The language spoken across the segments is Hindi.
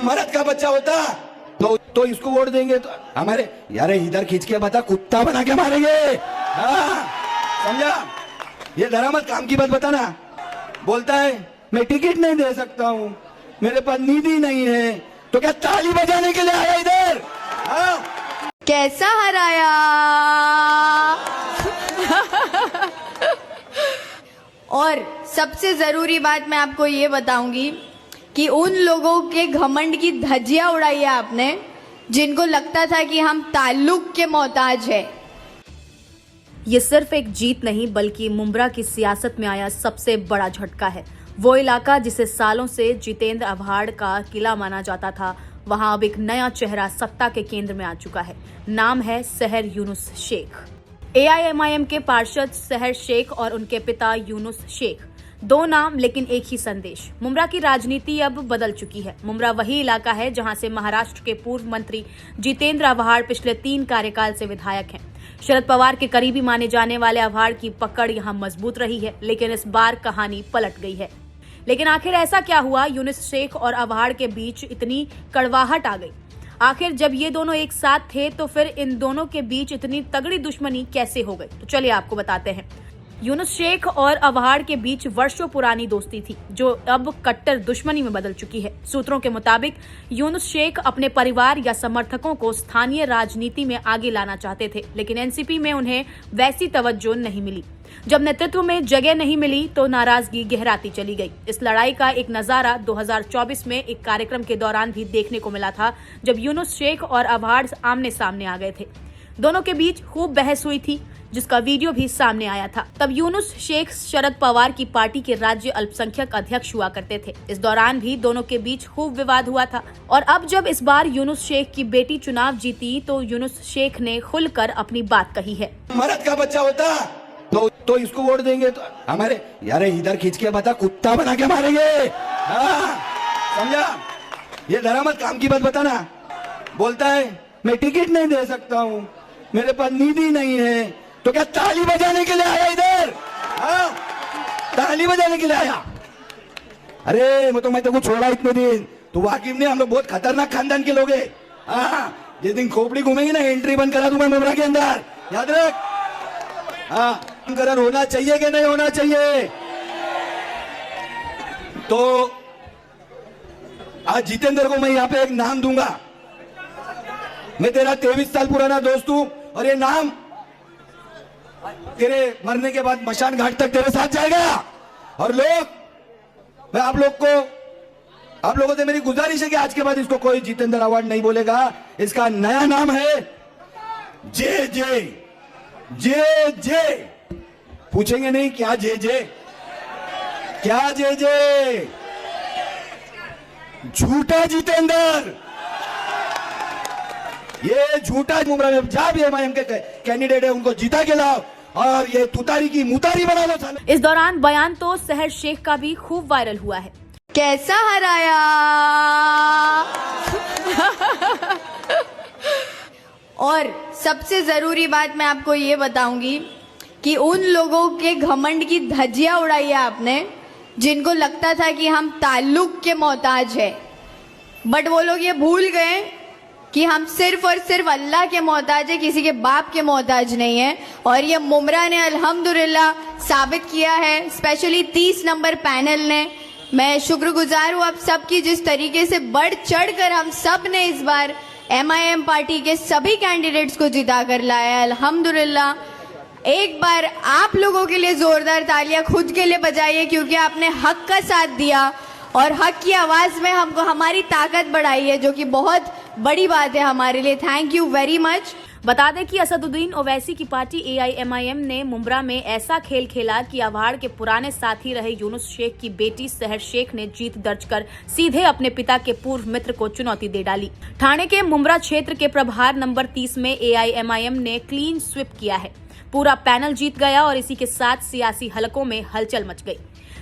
मर्द का बच्चा होता तो इसको वोट देंगे तो हमारे यार इधर खींच के बता कुत्ता बना के मारेंगे। हाँ, समझा? ये दरामद काम की बात बताना। बोलता है मैं टिकट नहीं दे सकता हूँ, मेरे पास निधि नहीं है, तो क्या ताली बजाने के लिए आया इधर? हाँ? कैसा हराया? और सबसे जरूरी बात मैं आपको ये बताऊंगी कि उन लोगों के घमंड की धज्जियां उड़ाई है आपने जिनको लगता था कि हम ताल्लुक के मोहताज है। ये सिर्फ एक जीत नहीं बल्कि मुंब्रा की सियासत में आया सबसे बड़ा झटका है। वो इलाका जिसे सालों से जितेंद्र आव्हाड का किला माना जाता था, वहां अब एक नया चेहरा सत्ता के केंद्र में आ चुका है। नाम है सहर यूनुस शेख। AIMIM के पार्षद सहर शेख और उनके पिता यूनुस शेख, दो नाम लेकिन एक ही संदेश। मुंब्रा की राजनीति अब बदल चुकी है। मुंब्रा वही इलाका है जहां से महाराष्ट्र के पूर्व मंत्री जितेंद्र आव्हाड पिछले 3 कार्यकाल से विधायक हैं। शरद पवार के करीबी माने जाने वाले आव्हाड की पकड़ यहां मजबूत रही है, लेकिन इस बार कहानी पलट गई है। लेकिन आखिर ऐसा क्या हुआ? यूनुस शेख और आव्हाड के बीच इतनी कड़वाहट आ गई। आखिर जब ये दोनों एक साथ थे तो फिर इन दोनों के बीच इतनी तगड़ी दुश्मनी कैसे हो गई? तो चलिए आपको बताते हैं। यूनुस शेख और आव्हाड के बीच वर्षों पुरानी दोस्ती थी जो अब कट्टर दुश्मनी में बदल चुकी है। सूत्रों के मुताबिक यूनुस शेख अपने परिवार या समर्थकों को स्थानीय राजनीति में आगे लाना चाहते थे, लेकिन एनसीपी में उन्हें वैसी तवज्जो नहीं मिली। जब नेतृत्व में जगह नहीं मिली तो नाराजगी गहराती चली गई। इस लड़ाई का एक नजारा 2024 में एक कार्यक्रम के दौरान भी देखने को मिला था, जब यूनुस शेख और आव्हाड आमने सामने आ गए थे। दोनों के बीच खूब बहस हुई थी, जिसका वीडियो भी सामने आया था। तब यूनुस शेख शरद पवार की पार्टी के राज्य अल्पसंख्यक अध्यक्ष हुआ करते थे। इस दौरान भी दोनों के बीच खूब विवाद हुआ था। और अब जब इस बार यूनुस शेख की बेटी चुनाव जीती तो यूनुस शेख ने खुलकर अपनी बात कही है। मर्द का बच्चा होता तो इसको वोट देंगे तो हमारे यार इधर खींच के बता कुत्ता बना के मारेंगे। हाँ, समझा? ये दरामद काम की बात बताना। बोलता है मैं टिकट नहीं दे सकता हूँ, मेरे पास निधि नहीं है, तो क्या ताली बजाने के लिए आया इधर? हाँ? ताली बजाने के लिए आया? अरे मैं तो कुछ छोड़ा इतने दिन, तो वाकिफ नहीं, हम लोग बहुत खतरनाक खानदान के लोग हैं। हाँ, जिस दिन खोपड़ी घूमेंगी ना एंट्री बंद करा दूंगा मुंब्रा के अंदर, याद रख। हाँ, करण होना चाहिए कि नहीं होना चाहिए? तो आज जितेंद्र को मैं यहाँ पे एक नाम दूंगा। मैं तेरा 23 साल पुराना दोस्त हूं और ये नाम तेरे मरने के बाद मशान घाट तक तेरे साथ जाएगा। और मैं आप लोगों से मेरी गुजारिश है कि आज के बाद इसको कोई जितेंद्र अवार्ड नहीं बोलेगा। इसका नया नाम है जे जे जे जे। पूछेंगे नहीं क्या जे जे, क्या जे जे? झूठा जितेंद्र, ये झूठा मुंब्रा में जहां भी एमआईएम के कैंडिडेट है उनको जीता के लाओ और ये तुतारी की मुतारी बना लो। इस दौरान बयान तो सहर शेख का भी खूब वायरल हुआ है। कैसा हराया? और सबसे जरूरी बात मैं आपको ये बताऊंगी कि उन लोगों के घमंड की धज्जियां उड़ाई है आपने जिनको लगता था कि हम ताल्लुक के मोहताज है, बट वो लोग ये भूल गए कि हम सिर्फ और सिर्फ अल्लाह के मोहताज है, किसी के बाप के मोहताज नहीं है। और ये मुंब्रा ने अल्हम्दुलिल्लाह साबित किया है, स्पेशली 30 नंबर पैनल ने। मैं शुक्रगुजार हूँ आप सबकी, जिस तरीके से बढ़ चढ़ कर हम सब ने इस बार MIM पार्टी के सभी कैंडिडेट्स को जिता कर लाया। अल्हम्दुलिल्लाह, एक बार आप लोगों के लिए जोरदार तालियां खुद के लिए बजाइए, क्योंकि आपने हक का साथ दिया और हक की आवाज में हमको हमारी ताकत बढ़ाई है, जो कि बहुत बड़ी बात है हमारे लिए। Thank you very much. बता दें कि असदुद्दीन ओवैसी की पार्टी AIMIM ने मुंब्रा में ऐसा खेल खेला कि आव्हाड के पुराने साथी रहे यूनुस शेख की बेटी सहर शेख ने जीत दर्ज कर सीधे अपने पिता के पूर्व मित्र को चुनौती दे डाली। ठाणे के मुंब्रा क्षेत्र के प्रभार नंबर 30 में AIMIM ने क्लीन स्विप किया है। पूरा पैनल जीत गया और इसी के साथ सियासी हलकों में हलचल मच गई।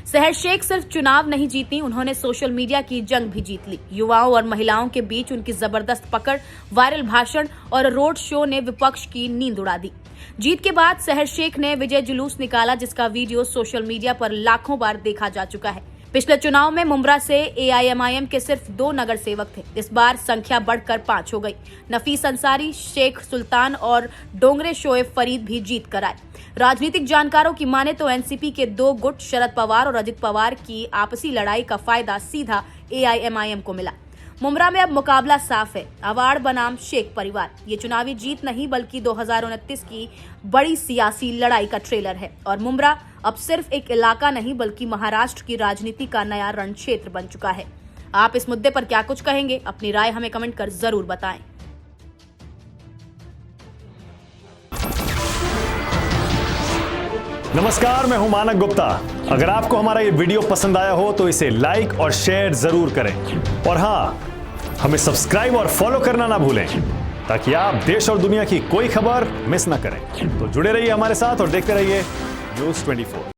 सहर शेख सिर्फ चुनाव नहीं जीती, उन्होंने सोशल मीडिया की जंग भी जीत ली। युवाओं और महिलाओं के बीच उनकी जबरदस्त पकड़, वायरल भाषण और रोड शो ने विपक्ष की नींद उड़ा दी। जीत के बाद सहर शेख ने विजय जुलूस निकाला, जिसका वीडियो सोशल मीडिया पर लाखों बार देखा जा चुका है। पिछले चुनाव में मुंब्रा से एआईएमआईएम के सिर्फ 2 नगर सेवक थे। इस बार संख्या बढ़कर 5 हो गई। नफीस अंसारी, शेख सुल्तान और डोंगरे शोएब फरीद भी जीत कर आए। राजनीतिक जानकारों की माने तो एनसीपी के 2 गुट शरद पवार और अजित पवार की आपसी लड़ाई का फायदा सीधा एआईएमआईएम को मिला। मुंब्रा में अब मुकाबला साफ है। अवार्ड बनाम शेख परिवार। ये चुनावी जीत नहीं बल्कि 2029 की बड़ी सियासी लड़ाई का ट्रेलर है और मुंब्रा अब सिर्फ एक इलाका नहीं बल्कि महाराष्ट्र की राजनीति का नया रण क्षेत्र बन चुका है। आप इस मुद्दे पर क्या कुछ कहेंगे? अपनी राय हमें कमेंट कर जरूर बताएं। नमस्कार, मैं हूं मानक गुप्ता। अगर आपको हमारा ये वीडियो पसंद आया हो तो इसे लाइक और शेयर जरूर करें और हाँ, हमें सब्सक्राइब और फॉलो करना ना भूलें ताकि आप देश और दुनिया की कोई खबर मिस ना करें। तो जुड़े रहिए हमारे साथ और देखते रहिए न्यूज़ 24।